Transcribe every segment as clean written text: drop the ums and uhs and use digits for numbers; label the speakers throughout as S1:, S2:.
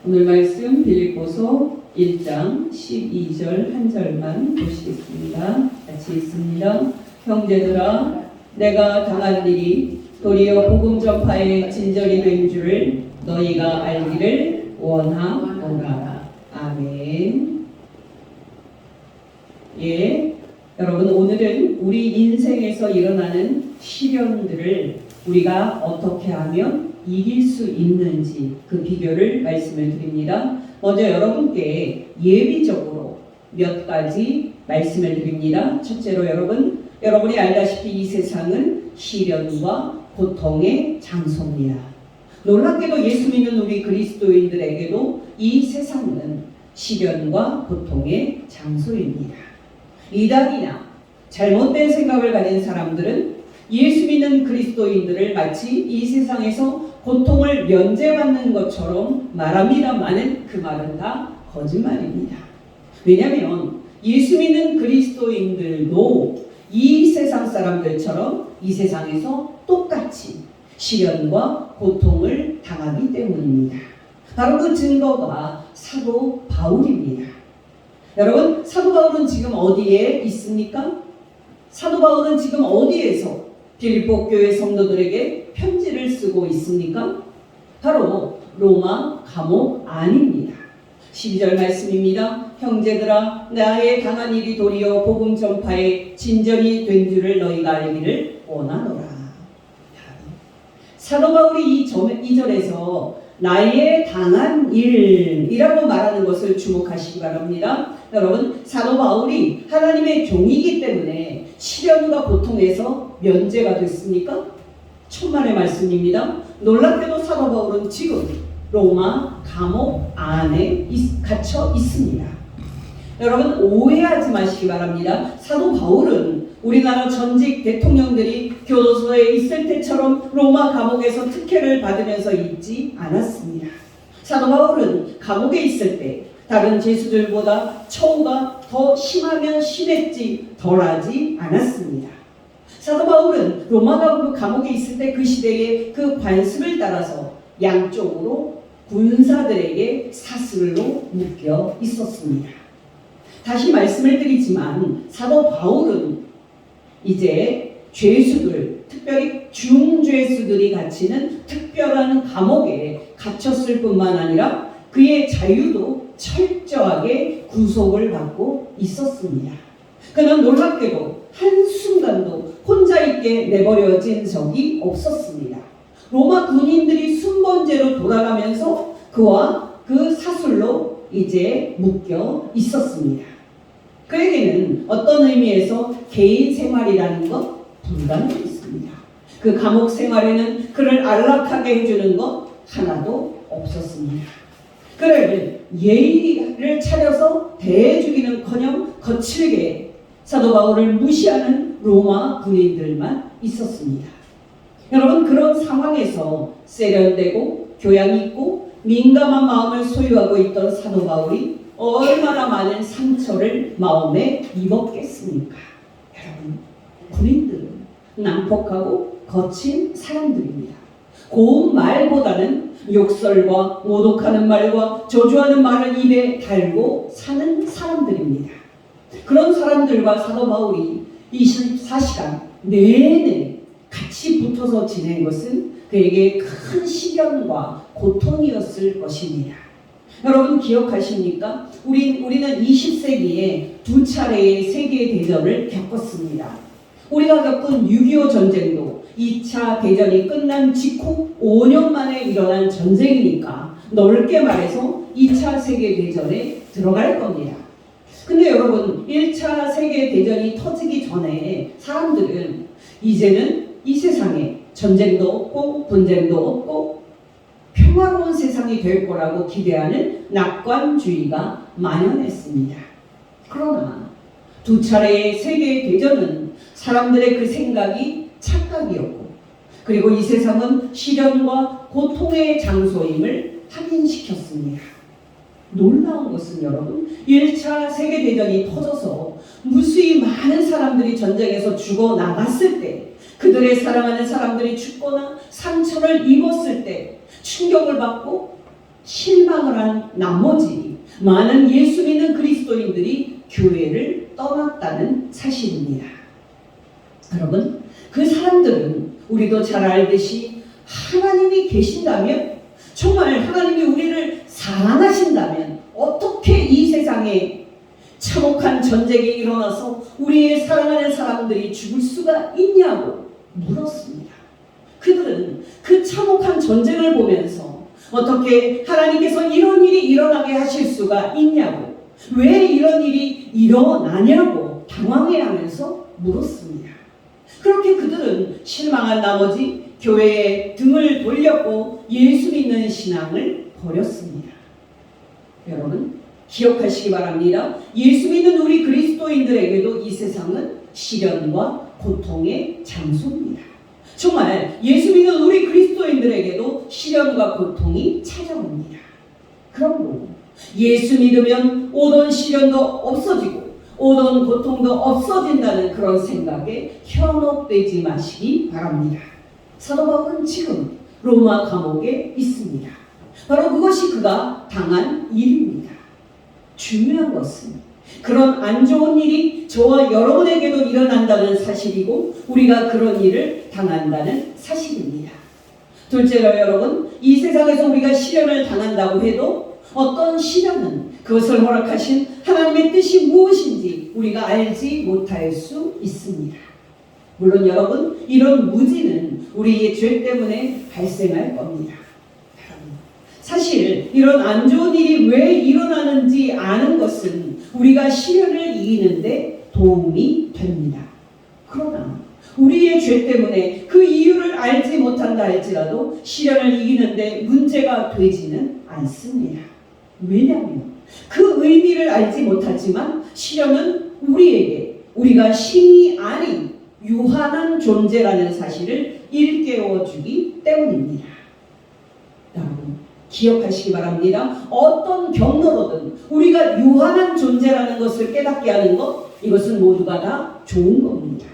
S1: 오늘 말씀 빌립보서 1장 12절 한 절만 보시겠습니다. 같이 읽습니다. 형제들아, 내가 당한 일이 도리어 복음 전파의 진절이 된 줄을 너희가 알기를 원하노라. 아멘. 예, 여러분, 오늘은 우리 인생에서 일어나는 시련들을 우리가 어떻게 하면 이길 수 있는지 그 비결을 말씀을 드립니다. 먼저 여러분께 예비적으로 몇 가지 말씀을 드립니다. 첫째로 여러분이 알다시피 이 세상은 시련과 고통의 장소입니다. 놀랍게도 예수 믿는 우리 그리스도인들에게도 이 세상은 시련과 고통의 장소입니다. 이단이나 잘못된 생각을 가진 사람들은 예수 믿는 그리스도인들을 마치 이 세상에서 고통을 면제받는 것처럼 말합니다마는 그 말은 다 거짓말입니다. 왜냐하면 예수 믿는 그리스도인들도 이 세상 사람들처럼 이 세상에서 똑같이 시련과 고통을 당하기 때문입니다. 바로 그 증거가 사도 바울입니다. 여러분, 사도 바울은 지금 어디에 있습니까? 사도 바울은 지금 어디에서 빌립보 교회 성도들에게 편지를 쓰고 있습니까? 바로 로마 감옥 안입니다. 12절 말씀입니다. 형제들아, 나의 당한 일이 도리어 복음 전파의 진전이 된 줄을 너희가 알기를 원하노라. 사도 바울이 이 절에서 나의 당한 일이라고 말하는 것을 주목하시기 바랍니다. 여러분, 사도 바울이 하나님의 종이기 때문에 시련과 고통에서 면제가 됐습니까? 천만의 말씀입니다. 놀랍게도 사도 바울은 지금 로마 감옥 안에 갇혀 있습니다. 여러분, 오해하지 마시기 바랍니다. 사도 바울은 우리나라 전직 대통령들이 교도소에 있을 때처럼 로마 감옥에서 특혜를 받으면서 있지 않았습니다. 사도 바울은 감옥에 있을 때 다른 죄수들보다 처우가 더 심하면 심했지 덜하지 않았습니다. 사도 바울은 로마 감옥에 있을 때 그 시대의 그 관습을 따라서 양쪽으로 군사들에게 사슬로 묶여 있었습니다. 다시 말씀을 드리지만 사도 바울은 이제 죄수들, 특별히 중죄수들이 갇히는 특별한 감옥에 갇혔을 뿐만 아니라 그의 자유도 철저하게 구속을 받고 있었습니다. 그는 놀랍게도 한순간도 혼자 있게 내버려진 적이 없었습니다. 로마 군인들이 순번제로 돌아가면서 그와 그 사슬로 이제 묶여 있었습니다. 그에게는 어떤 의미에서 개인 생활이라는 것 불가능했습니다. 그 감옥 생활에는 그를 안락하게 해주는 것 하나도 없었습니다. 그를 예의를 차려서 대해주기는커녕 거칠게 사도 바울을 무시하는 로마 군인들만 있었습니다. 여러분, 그런 상황에서 세련되고 교양 있고 민감한 마음을 소유하고 있던 사도 바울이 얼마나 많은 상처를 마음에 입었겠습니까? 여러분, 군인들은 난폭하고 거친 사람들입니다. 고운 말보다는 욕설과 모독하는 말과 저주하는 말을 입에 달고 사는 사람들입니다. 그런 사람들과 사도 바울이 24시간 내내 같이 붙어서 지낸 것은 그에게 큰 시련과 고통이었을 것입니다. 여러분, 기억하십니까? 우리는 20세기에 두 차례의 세계대전을 겪었습니다. 우리가 겪은 6.25 전쟁도 2차 대전이 끝난 직후 5년 만에 일어난 전쟁이니까 넓게 말해서 2차 세계대전에 들어갈 겁니다. 근데 여러분, 1차 세계대전이 터지기 전에 사람들은 이제는 이 세상에 전쟁도 없고 분쟁도 없고 평화로운 세상이 될 거라고 기대하는 낙관주의가 만연했습니다. 그러나 두 차례의 세계대전은 사람들의 그 생각이 착각이었고, 그리고 이 세상은 시련과 고통의 장소임을 확인시켰습니다. 놀라운 것은 여러분, 1차 세계대전이 터져서 무수히 많은 사람들이 전쟁에서 죽어나갔을 때, 그들의 사랑하는 사람들이 죽거나 상처를 입었을 때 충격을 받고 실망을 한 나머지 많은 예수 믿는 그리스도인들이 교회를 떠났다는 사실입니다. 여러분, 그 사람들은 우리도 잘 알듯이 하나님이 계신다면, 정말 하나님이 우리를 사랑하신다면 어떻게 이 세상에 참혹한 전쟁이 일어나서 우리의 사랑하는 사람들이 죽을 수가 있냐고 물었습니다. 그들은 그 참혹한 전쟁을 보면서 어떻게 하나님께서 이런 일이 일어나게 하실 수가 있냐고, 왜 이런 일이 일어나냐고 당황해하면서 물었습니다. 그렇게 그들은 실망한 나머지 교회에 등을 돌렸고 예수 믿는 신앙을 버렸습니다. 여러분, 기억하시기 바랍니다. 예수 믿는 우리 그리스도인들에게도 이 세상은 시련과 고통의 장소입니다. 정말 예수 믿는 우리 그리스도인들에게도 시련과 고통이 찾아옵니다. 그러므로 예수 믿으면 오던 시련도 없어지고 오던 고통도 없어진다는 그런 생각에 현혹되지 마시기 바랍니다. 사도 바울은 지금 로마 감옥에 있습니다. 바로 그것이 그가 당한 일입니다. 중요한 것은 그런 안 좋은 일이 저와 여러분에게도 일어난다는 사실이고 우리가 그런 일을 당한다는 사실입니다. 둘째로 여러분, 이 세상에서 우리가 시련을 당한다고 해도 어떤 시련은 그것을 허락하신 하나님의 뜻이 무엇인지 우리가 알지 못할 수 있습니다. 물론 여러분, 이런 무지는 우리의 죄 때문에 발생할 겁니다. 사실 이런 안 좋은 일이 왜 일어나는지 아는 것은 우리가 시련을 이기는데 도움이 됩니다. 그러나 우리의 죄 때문에 그 이유를 알지 못한다 할지라도 시련을 이기는데 문제가 되지는 않습니다. 왜냐하면 그 의미를 알지 못하지만 시련은 우리에게 우리가 신이 아닌 유한한 존재라는 사실을 일깨워주기 때문입니다. 여러분, 기억하시기 바랍니다. 어떤 경로로든 우리가 유한한 존재라는 것을 깨닫게 하는 것, 이것은 모두가 다 좋은 겁니다.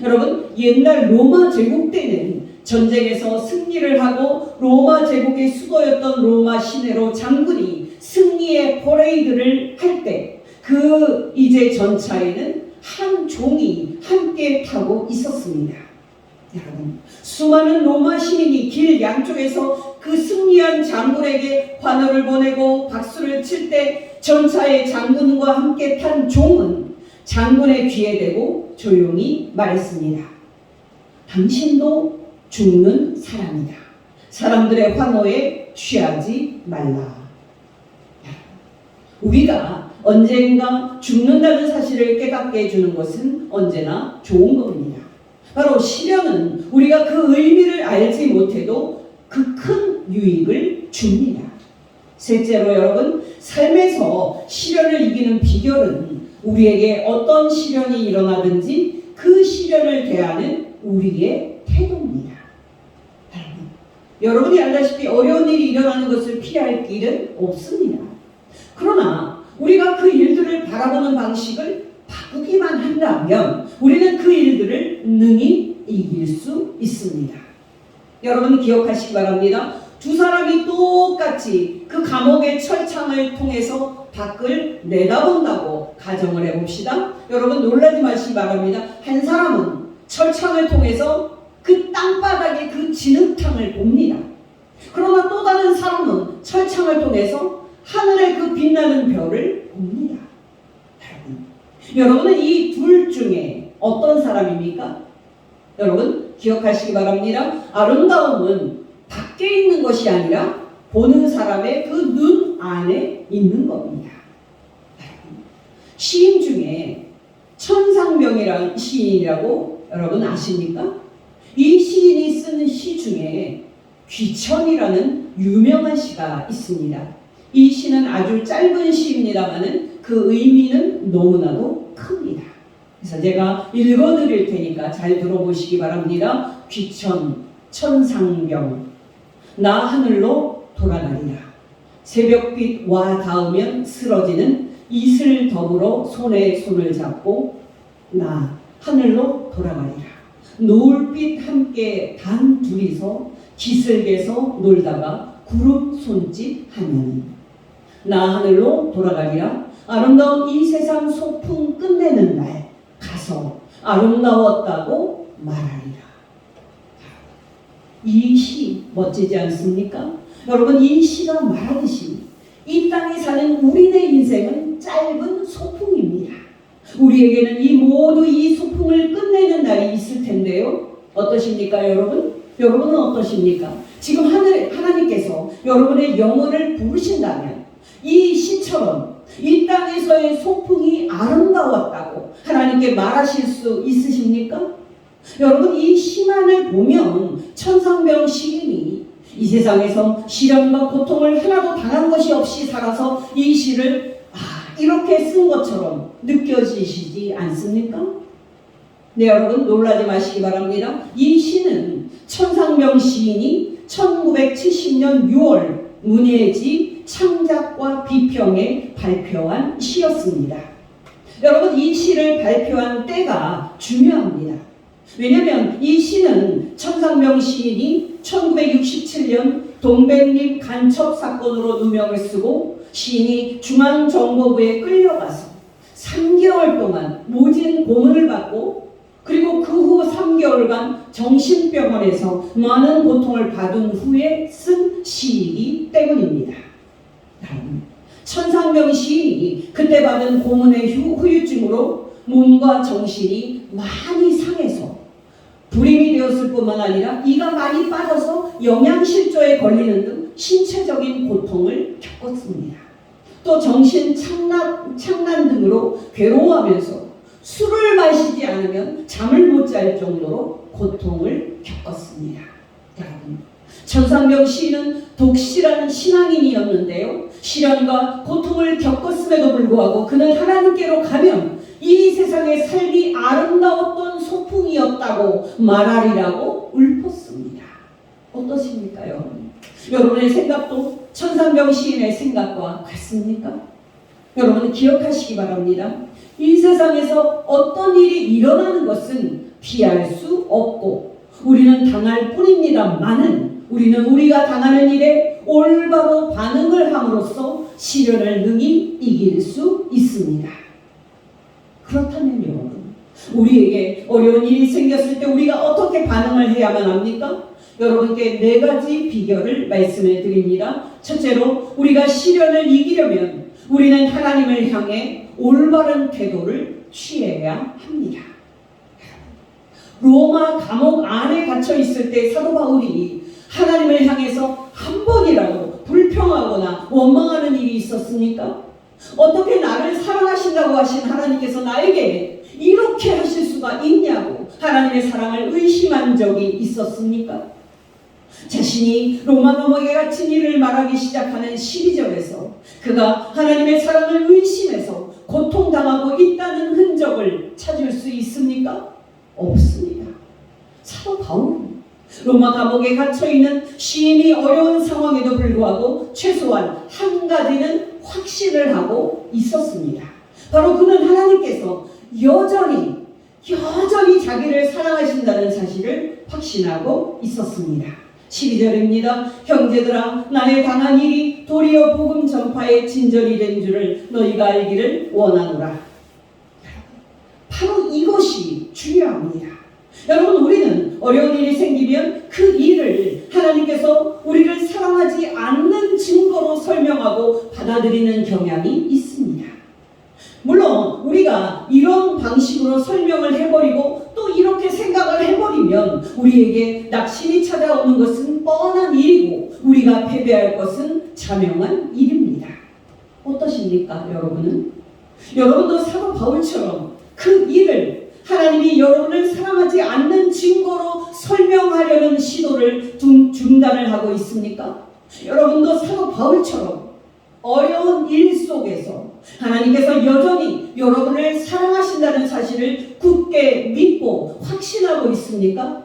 S1: 여러분, 옛날 로마 제국 때는 전쟁에서 승리를 하고 로마 제국의 수도였던 로마 시내로 장군이 승리의 퍼레이드를 할 때 그 이제 전차에는 한 종이 함께 타고 있었습니다. 여러분, 수많은 로마 시민이 길 양쪽에서 그 승리한 장군에게 환호를 보내고 박수를 칠 때 전차의 장군과 함께 탄 종은 장군의 귀에 대고 조용히 말했습니다. 당신도 죽는 사람이다. 사람들의 환호에 취하지 말라. 우리가 언젠가 죽는다는 사실을 깨닫게 해주는 것은 언제나 좋은 겁니다. 바로 시련은 우리가 그 의미를 알지 못해도 그 큰 유익을 줍니다. 셋째로 여러분, 삶에서 시련을 이기는 비결은 우리에게 어떤 시련이 일어나든지 그 시련을 대하는 우리의 태도입니다. 여러분이 알다시피 어려운 일이 일어나는 것을 피할 길은 없습니다. 그러나 우리가 그 일들을 바라보는 방식을 바꾸기만 한다면 우리는 그 일들을 능히 이길 수 있습니다. 여러분, 기억하시기 바랍니다. 두 사람이 똑같이 그 감옥의 철창을 통해서 밖을 내다본다고 가정을 해봅시다. 여러분, 놀라지 마시기 바랍니다. 한 사람은 철창을 통해서 그 땅바닥의 그 진흙탕을 봅니다. 그러나 또 다른 사람은 철창을 통해서 하늘의 그 빛나는 별을 봅니다. 여러분은 이 둘 중에 어떤 사람입니까? 여러분, 기억하시기 바랍니다. 아름다움은 밖에 있는 것이 아니라 보는 사람의 그 눈 안에 있는 겁니다. 시인 중에 천상병이라는 시인이라고 여러분 아십니까? 이 시인이 쓴 시 중에 귀천이라는 유명한 시가 있습니다. 이 시는 아주 짧은 시입니다만은 그 의미는 너무나도 큽니다. 그래서 제가 읽어드릴 테니까 잘 들어보시기 바랍니다. 귀천, 천상병, 나 하늘로 돌아가리라. 새벽빛 와 닿으면 쓰러지는 이슬 더불어 손에 손을 잡고 나 하늘로 돌아가리라. 노을빛 함께 단 둘이서 기슭에서 놀다가 구름 손짓 하면 나 하늘로 돌아가리라. 아름다운 이 세상 소풍 끝내는 날 가서 아름다웠다고 말하리라. 이 시 멋지지 않습니까? 여러분, 이 시가 말하듯이 이 땅에 사는 우리의 인생은 짧은 소풍입니다. 우리에게는 이 모두 이 소풍을 끝내는 날이 있을 텐데요. 어떠십니까, 여러분? 여러분은 어떠십니까? 지금 하나님께서 여러분의 영혼을 부르신다면 이 시처럼 이 땅에서의 소풍이 아름다웠다고 하나님께 말하실 수 있으십니까? 여러분, 이 시만을 보면 천상병 시인이 이 세상에서 시련과 고통을 하나도 당한 것이 없이 살아서 이 시를 이렇게 쓴 것처럼 느껴지시지 않습니까? 네, 여러분, 놀라지 마시기 바랍니다. 이 시는 천상병 시인이 1970년 6월 문예지 창작과 비평에 발표한 시였습니다. 여러분, 이 시를 발표한 때가 중요합니다. 왜냐하면 이 시는 천상병 시인이 1967년 동백잎 간첩 사건으로 누명을 쓰고 시인이 중앙정보부에 끌려가서 3개월 동안 모진 고문을 받고 그리고 그 후 3개월간 정신병원에서 많은 고통을 받은 후에 쓴 시이기 때문입니다. 천상병 시인이 그때 받은 고문의 후유증으로 몸과 정신이 많이 상해서 불임이 되었을 뿐만 아니라 이가 많이 빠져서 영양실조에 걸리는 등 신체적인 고통을 겪었습니다. 또 정신 착란 등으로 괴로워하면서 술을 마시지 않으면 잠을 못 잘 정도로 고통을 겪었습니다. 여러분, 천상병 시인은 독실한 신앙인이었는데요. 시련과 고통을 겪었음에도 불구하고 그는 하나님께로 가면 이 세상의 삶이 아름다웠던 소풍이었다고 말하리라고 읊었습니다. 어떠십니까, 여러분? 여러분의 생각도 천상병 시인의 생각과 같습니까? 여러분, 기억하시기 바랍니다. 이 세상에서 어떤 일이 일어나는 것은 피할 수 없고 우리는 당할 뿐입니다만은 우리는 우리가 당하는 일에 올바로 반응을 함으로써 시련을 능히 이길 수 있습니다. 그렇다면 여러분, 우리에게 어려운 일이 생겼을 때 우리가 어떻게 반응을 해야만 합니까? 여러분께 4가지 비결을 말씀해 드립니다. 첫째로, 우리가 시련을 이기려면 우리는 하나님을 향해 올바른 태도를 취해야 합니다. 로마 감옥 안에 갇혀 있을 때 사도 바울이 하나님을 향해서 한 번이라도 불평하거나 원망하는 일이 있었습니까? 어떻게 나를 사랑하신다고 하신 하나님께서 나에게 이렇게 하실 수가 있냐고 하나님의 사랑을 의심한 적이 있었습니까? 자신이 로마 감옥에 갇힌 일을 말하기 시작하는 12절에서 그가 하나님의 사랑을 의심해서 고통당하고 있다는 흔적을 찾을 수 있습니까? 없습니다. 사도 바울은 로마 감옥에 갇혀있는 시인이 어려운 상황에도 불구하고 최소한 한 가지는 확신을 하고 있었습니다. 바로 그는 하나님께서 여전히 자기를 사랑하신다는 사실을 확신하고 있었습니다. 12절입니다. 형제들아, 나의 당한 일이 도리어 복음 전파의 진절이 된 줄을 너희가 알기를 원하노라. 바로 이것이 중요합니다. 여러분, 우리는 어려운 일이 생기면 그 일을 하나님께서 우리를 사랑하지 않는 증거로 설명하고 받아들이는 경향이 있습니다. 물론 우리가 이런 방식으로 설명을 해버리고 또 이렇게 생각을 해버리면 우리에게 낙심이 찾아오는 것은 뻔한 일이고 우리가 패배할 것은 자명한 일입니다. 어떠십니까, 여러분은? 여러분도 사도 바울처럼 그 일을 하나님이 여러분을 사랑하지 않는 증거로 설명하려는 시도를 중단을 하고 있습니까? 여러분도 사도 바울처럼 어려운 일 속에서 하나님께서 여전히 여러분을 사랑하신다는 사실을 굳게 믿고 확신하고 있습니까?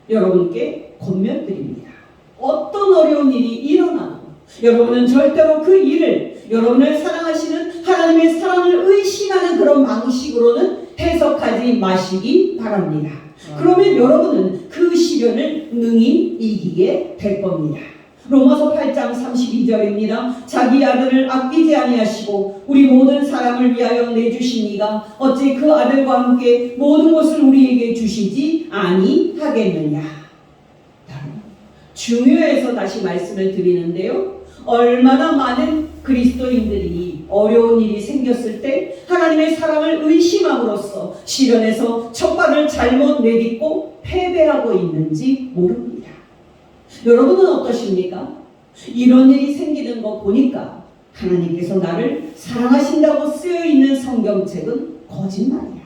S1: 여러분께 권면드립니다. 어떤 어려운 일이 일어나도 여러분은 절대로 그 일을 여러분을 사랑하시는 하나님의 사랑을 의심하는 그런 방식으로는 해석하지 마시기 바랍니다. 그러면 여러분은 그 시련을 능히 이기게 될 겁니다. 로마서 8장 32절입니다. 자기 아들을 아끼지 아니하시고 우리 모든 사람을 위하여 내주신 이가 어찌 그 아들과 함께 모든 것을 우리에게 주시지 아니하겠느냐. 중요해서 다시 말씀을 드리는데요. 얼마나 많은 그리스도인들이 어려운 일이 생겼을 때 하나님의 사랑을 의심함으로써 시련에서 첫 발을 잘못 내딛고 패배하고 있는지 모릅니다. 여러분은 어떠십니까? 이런 일이 생기는 거 보니까 하나님께서 나를 사랑하신다고 쓰여있는 성경책은 거짓말이야.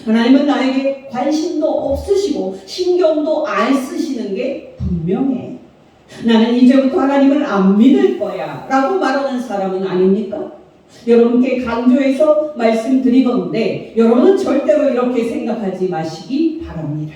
S1: 하나님은 나에게 관심도 없으시고 신경도 안 쓰시는 게 분명해. 나는 이제부터 하나님을 안 믿을 거야 라고 말하는 사람은 아닙니까? 여러분께 강조해서 말씀드리건데 여러분은 절대로 이렇게 생각하지 마시기 바랍니다.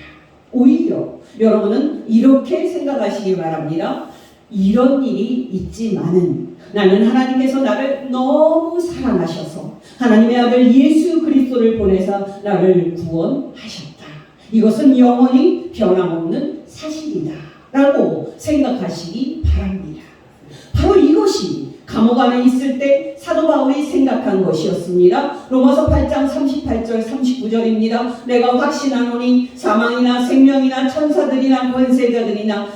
S1: 오히려 여러분은 이렇게 생각하시기 바랍니다. 이런 일이 있지만은 나는 하나님께서 나를 너무 사랑하셔서 하나님의 아들 예수 그리스도를 보내사 나를 구원하셨다. 이것은 영원히 변함없는 사실이다 라고 생각하시기 바랍니다. 바로 이것이 감옥 안에 있을 때 사도 바울이 생각한 것이었습니다. 로마서 8장 38절 39절입니다. 내가 확신하노니 사망이나 생명이나 천사들이나 권세자들이나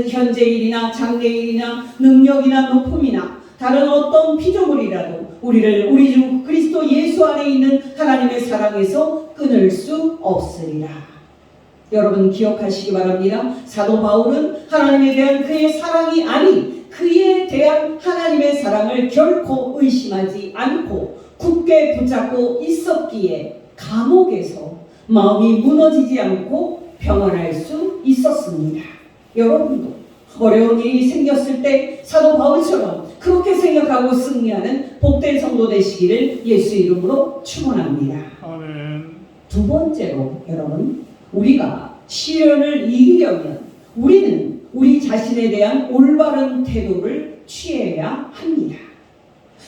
S1: 현재일이나 장래일이나 능력이나 높음이나 다른 어떤 피조물이라도 우리를 우리 주 그리스도 예수 안에 있는 하나님의 사랑에서 끊을 수 없으리라. 여러분 기억하시기 바랍니다. 사도 바울은 하나님에 대한 그의 사랑이 아닌 그에 대한 하나님의 사랑을 결코 의심하지 않고 굳게 붙잡고 있었기에 감옥에서 마음이 무너지지 않고 평안할 수 있었습니다. 여러분도 어려운 일이 생겼을 때 사도 바울처럼 그렇게 생각하고 승리하는 복된 성도 되시기를 예수 이름으로 축원합니다.
S2: 아멘.
S1: 두 번째로 여러분, 우리가 시련을 이기려면 우리는 우리 자신에 대한 올바른 태도를 취해야 합니다.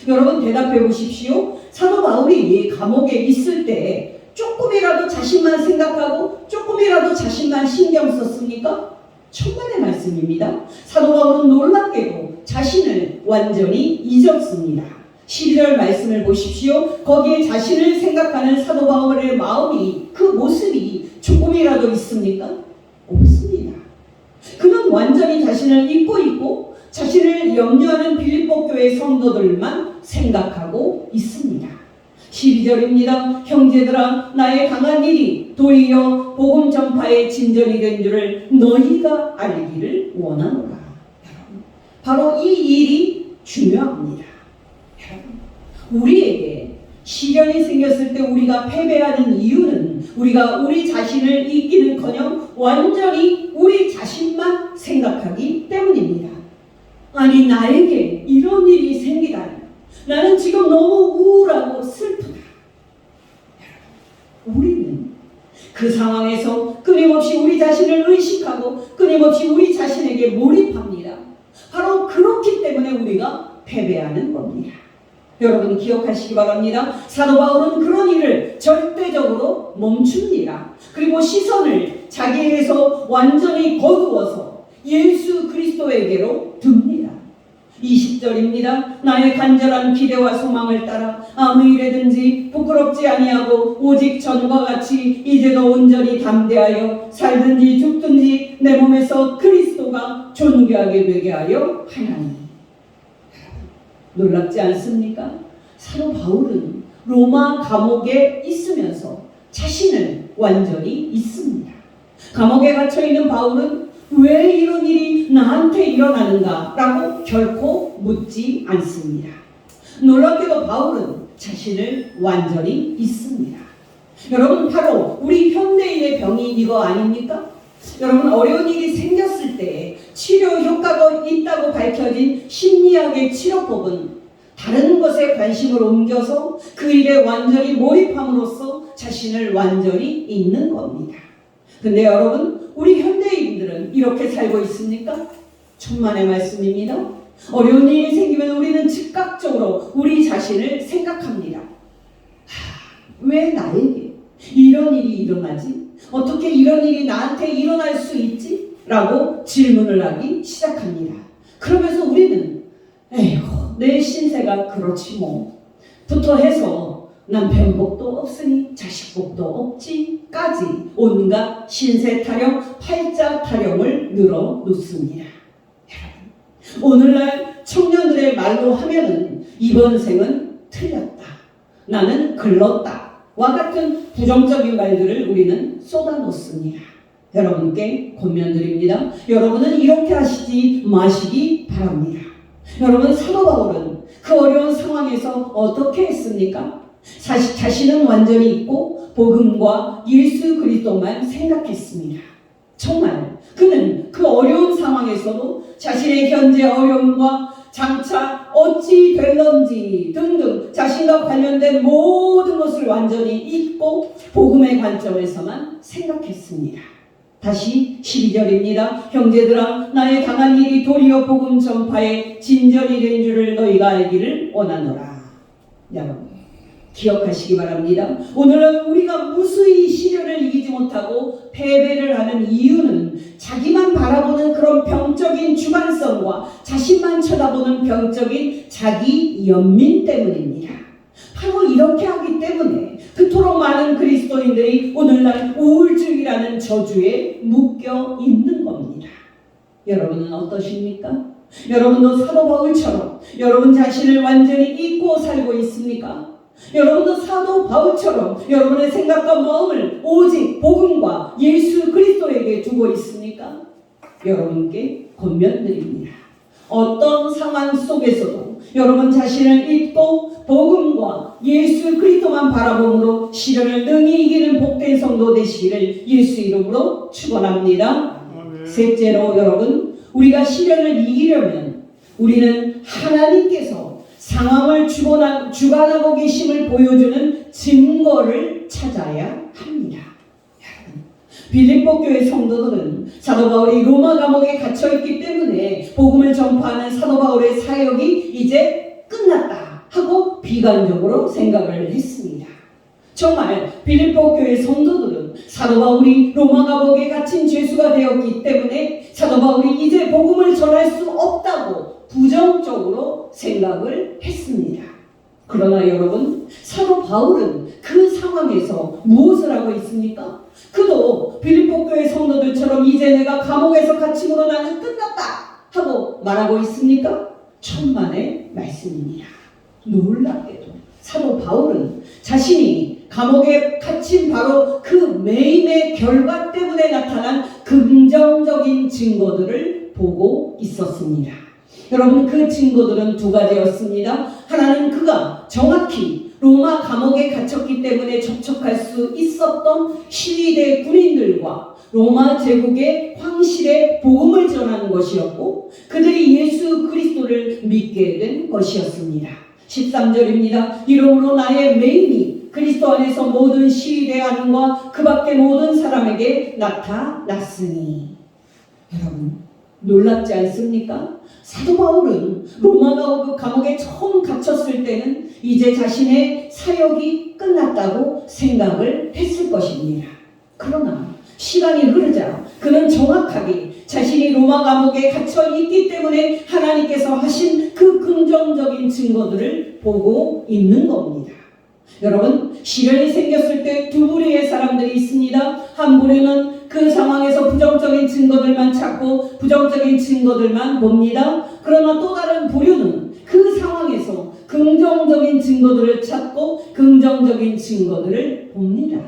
S1: 여러분 대답해 보십시오. 사도 바울이 감옥에 있을 때 조금이라도 자신만 생각하고 조금이라도 자신만 신경 썼습니까? 천만의 말씀입니다. 사도 바울은 놀랍게도 자신을 완전히 잊었습니다. 12절 말씀을 보십시오. 거기에 자신을 생각하는 사도 바울의 마음이, 그 모습이 조금이라도 있습니까? 없습니다. 그는 완전히 자신을 잊고 있고 자신을 염려하는 빌립보 교회 성도들만 생각하고 있습니다. 12절입니다. 형제들아, 나의 강한 일이 도리어 복음 전파의 진전이 된 줄을 너희가 알기를 원하노라. 여러분, 바로 이 일이 중요합니다. 여러분, 우리에게 시련이 생겼을 때 우리가 패배하는 이유는 우리가 우리 자신을 잊기는커녕 완전히 우리 자신만 생각하기 때문입니다. 아니, 나에게 이런 일이 생기다니, 나는 지금 너무 우울하고 슬프다. 우리는 그 상황에서 끊임없이 우리 자신을 의식하고 끊임없이 우리 자신에게 몰입합니다. 바로 그렇기 때문에 우리가 패배하는 겁니다. 여러분 기억하시기 바랍니다. 사도 바울은 그런 일을 절대적으로 멈춥니다. 그리고 시선을 자기에게서 완전히 거두어서 예수 그리스도에게로 듭니다. 20절입니다. 나의 간절한 기대와 소망을 따라 아무 일에든지 부끄럽지 아니하고 오직 전과 같이 이제도 온전히 담대하여 살든지 죽든지 내 몸에서 그리스도가 존귀하게 되게 하려 하나니. 놀랍지 않습니까? 사도 바울은 로마 감옥에 있으면서 자신을 완전히 잊습니다. 감옥에 갇혀있는 바울은 왜 이런 일이 나한테 일어나는가 라고 결코 묻지 않습니다. 놀랍게도 바울은 자신을 완전히 잊습니다. 여러분, 바로 우리 현대인의 병이 이거 아닙니까? 여러분, 어려운 일이 생겼을 때 치료 효과가 있다고 밝혀진 심리학의 치료법은 다른 것에 관심을 옮겨서 그 일에 완전히 몰입함으로써 자신을 완전히 잊는 겁니다. 근데 여러분, 우리 현대인들은 이렇게 살고 있습니까? 천만의 말씀입니다. 어려운 일이 생기면 우리는 즉각적으로 우리 자신을 생각합니다. 왜 나에게 이런 일이 일어나지? 어떻게 이런 일이 나한테 일어날 수 있지? 라고 질문을 하기 시작합니다. 그러면서 우리는 에휴, 내 신세가 그렇지 뭐 부터 해서 남편복도 없으니 자식복도 없지까지 온갖 신세 타령, 팔자 타령을 늘어놓습니다. 오늘날 청년들의 말로 하면은 이번 생은 틀렸다, 나는 글렀다 와 같은 부정적인 말들을 우리는 쏟아놓습니다. 여러분께 권면드립니다. 여러분은 이렇게 하시지 마시기 바랍니다. 여러분, 사도 바울은 그 어려운 상황에서 어떻게 했습니까? 자신은 완전히 잊고 복음과 예수 그리스도만 생각했습니다. 정말 그는 그 어려운 상황에서도 자신의 현재 어려움과 장차 어찌 될런지 등등 자신과 관련된 모든 것을 완전히 잊고 복음의 관점에서만 생각했습니다. 다시 12절입니다. 형제들아, 나의 당한 일이 도리어 복음 전파의 진전이 된 줄을 너희가 알기를 원하노라. 여러분, 기억하시기 바랍니다. 오늘은 우리가 무수히 시련을 이기지 못하고 패배를 하는 이유는 자기만 바라보는 그런 병적인 주관성과 자신만 쳐다보는 병적인 자기 연민 때문입니다. 바로 이렇게 하기 때문에 그토록 많은 그리스도인들이 오늘날 우울증이라는 저주에 묶여 있는 겁니다. 여러분은 어떠십니까? 여러분도 사도 바울처럼 여러분 자신을 완전히 잊고 살고 있습니까? 여러분도 사도 바울처럼 여러분의 생각과 마음을 오직 복음과 예수 그리스도에게 두고 있습니까? 여러분께 권면드립니다. 어떤 상황 속에서도 여러분 자신을 잊고 복음과 예수 그리스도만 바라봄으로 시련을 능히 이기는 복된 성도 되시기를 예수 이름으로 축원합니다. 셋째로, 여러분, 우리가 시련을 이기려면 우리는 하나님께서 상황을 주관하고 계심을 보여주는 증거를 찾아야 합니다. 빌립보 교회 성도들은 사도 바울이 로마 감옥에 갇혀있기 때문에 복음을 전파하는 사도 바울의 사역이 이제 끝났다 하고 비관적으로 생각을 했습니다. 정말 빌립보 교회 성도들은 사도 바울이 로마 감옥에 갇힌 죄수가 되었기 때문에 사도 바울이 이제 복음을 전할 수 없다고 부정적으로 생각을 했습니다. 그러나 여러분, 사도 바울은 그 상황에서 무엇을 하고 있습니까? 그도 빌립보 교회 성도들처럼 이제 내가 감옥에서 갇힘으로 나는 끝났다 하고 말하고 있습니까? 천만의 말씀입니다. 놀랍게도 사도 바울은 자신이 감옥에 갇힌 바로 그 매임의 결과 때문에 나타난 긍정적인 증거들을 보고 있었습니다. 여러분, 그 증거들은 두 가지였습니다. 하나는 그가 정확히 로마 감옥에 갇혔기 때문에 접촉할 수 있었던 시위대 군인들과 로마 제국의 황실에 복음을 전하는 것이었고, 그들이 예수 그리스도를 믿게 된 것이었습니다. 13절입니다. 이러므로 나의 매임이 그리스도 안에서 모든 시위대 안과 그 밖의 모든 사람에게 나타났으니. 여러분, 놀랍지 않습니까? 사도 바울은 로마 감옥에 처음 갇혔을 때는 이제 자신의 사역이 끝났다고 생각을 했을 것입니다. 그러나 시간이 흐르자 그는 정확하게 자신이 로마 감옥에 갇혀 있기 때문에 하나님께서 하신 그 긍정적인 증거들을 보고 있는 겁니다. 여러분, 시련이 생겼을 때 두 부류의 사람들이 있습니다. 한 부류는 그 상황에서 부정적인 증거들만 찾고 부정적인 증거들만 봅니다. 그러나 또 다른 부류는 그 상황에서 긍정적인 증거들을 찾고 긍정적인 증거들을 봅니다.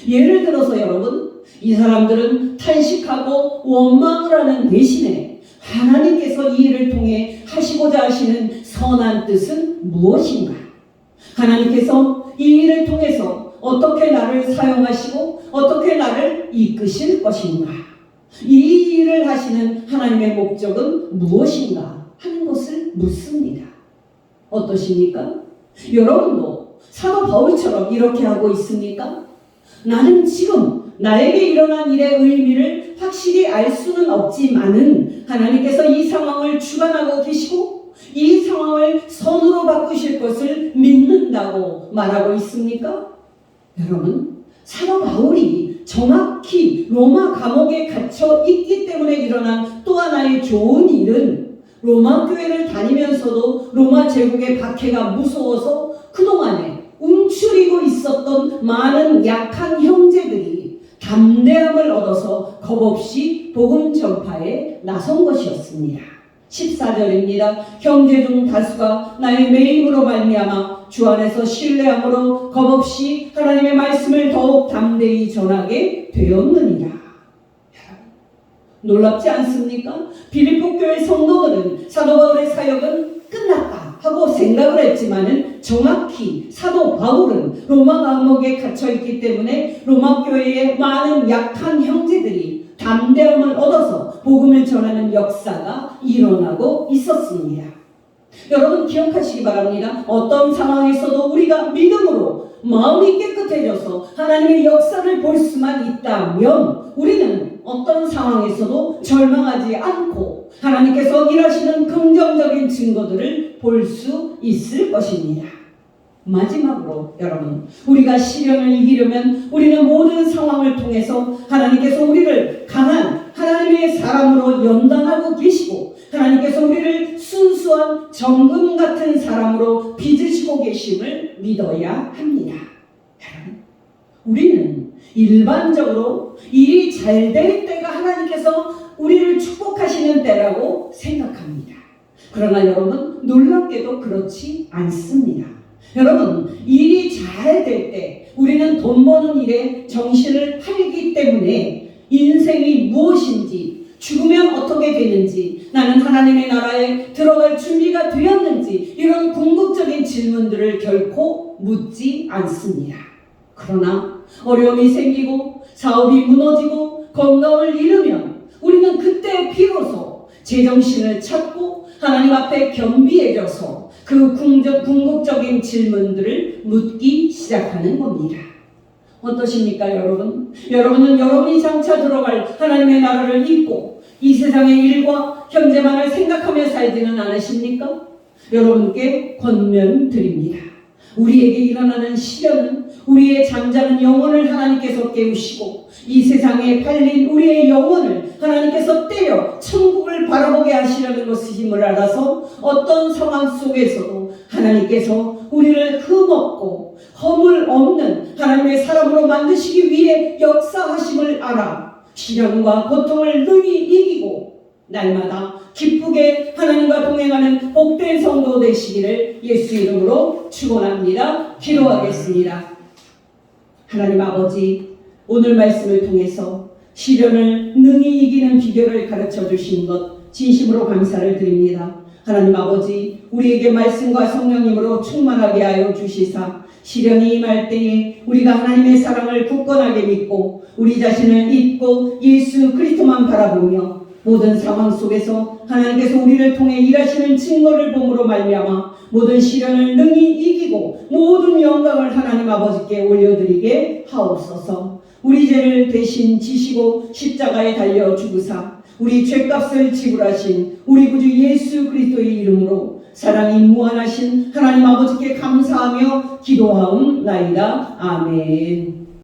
S1: 예를 들어서 여러분, 이 사람들은 탄식하고 원망을 하는 대신에 하나님께서 이 일을 통해 하시고자 하시는 선한 뜻은 무엇인가? 하나님께서 이 일을 통해서 어떻게 나를 사용하시고 어떻게 나를 이끄실 것인가? 이 일을 하시는 하나님의 목적은 무엇인가 하는 것을 묻습니다. 어떠십니까? 여러분도 사도 바울처럼 이렇게 하고 있습니까? 나는 지금 나에게 일어난 일의 의미를 확실히 알 수는 없지만은 하나님께서 이 상황을 주관하고 계시고 이 상황을 선으로 바꾸실 것을 믿는다고 말하고 있습니까? 여러분, 사도 바울이 정확히 로마 감옥에 갇혀 있기 때문에 일어난 또 하나의 좋은 일은 로마 교회를 다니면서도 로마 제국의 박해가 무서워서 그동안에 움츠리고 있었던 많은 약한 형제들이 담대함을 얻어서 겁없이 복음 전파에 나선 것이었습니다. 14절입니다. 형제 중 다수가 나의 매임으로 말미암아 주 안에서 신뢰함으로 겁없이 하나님의 말씀을 더욱 담대히 전하게 되었느니라. 놀랍지 않습니까? 빌립보 교회 성도들은 사도 바울의 사역은 끝났다 하고 생각을 했지만은 정확히 사도 바울은 로마 감옥에 갇혀있기 때문에 로마 교회의 많은 약한 형제들이 담대함을 얻어서 복음을 전하는 역사가 일어나고 있었습니다. 여러분 기억하시기 바랍니다. 어떤 상황에서도 우리가 믿음으로 마음이 깨끗해져서 하나님의 역사를 볼 수만 있다면 우리는 어떤 상황에서도 절망하지 않고 하나님께서 일하시는 긍정적인 증거들을 볼 수 있을 것입니다. 마지막으로 여러분, 우리가 시련을 이기려면 우리는 모든 상황을 통해서 하나님께서 우리를 강한 하나님의 사람으로 연단하고 계시고 하나님께서 우리를 순수한 정금 같은 사람으로 빚으시고 계심을 믿어야 합니다. 우리는 일반적으로 일이 잘 될 때가 하나님께서 우리를 축복하시는 때라고 생각합니다. 그러나 여러분, 놀랍게도 그렇지 않습니다. 여러분, 일이 잘 될 때 우리는 돈 버는 일에 정신을 팔기 때문에 인생이 무엇인지, 죽으면 어떻게 되는지, 나는 하나님의 나라에 들어갈 준비가 되었는지 이런 궁극적인 질문들을 결코 묻지 않습니다. 그러나 어려움이 생기고 사업이 무너지고 건강을 잃으면 우리는 그때 비로소 제정신을 찾고 하나님 앞에 겸비해져서 그 궁극적인 질문들을 묻기 시작하는 겁니다. 어떠십니까 여러분? 여러분은 여러분이 장차 들어갈 하나님의 나라를 잊고 이 세상의 일과 현재만을 생각하며 살지는 않으십니까? 여러분께 권면드립니다. 우리에게 일어나는 시련은 우리의 잠자는 영혼을 하나님께서 깨우시고 이 세상에 팔린 우리의 영혼을 하나님께서 때려 천국을 바라보게 하시려는 것임을 알아서 어떤 상황 속에서도 하나님께서 우리를 흠없고 허물 없는 하나님의 사람으로 만드시기 위해 역사하심을 알아 시련과 고통을 능히 이기고 날마다 기쁘게 하나님과 동행하는 복된 성도 되시기를 예수 이름으로 축원합니다. 기도하겠습니다. 하나님 아버지, 오늘 말씀을 통해서 시련을 능히 이기는 비결을 가르쳐 주신 것 진심으로 감사를 드립니다. 하나님 아버지, 우리에게 말씀과 성령님으로 충만하게 하여 주시사 시련이 임할 때에 우리가 하나님의 사랑을 굳건하게 믿고 우리 자신을 잊고 예수 그리스도만 바라보며 모든 상황 속에서 하나님께서 우리를 통해 일하시는 증거를 봄으로 말미암아 모든 시련을 능히 이기고 모든 영광을 하나님 아버지께 올려드리게 하옵소서. 우리 죄를 대신 지시고 십자가에 달려 죽으사 우리 죄값을 지불하신 우리 구주 예수 그리스도의 이름으로 사랑이 무한하신 하나님 아버지께 감사하며 기도하옵나이다. 아멘.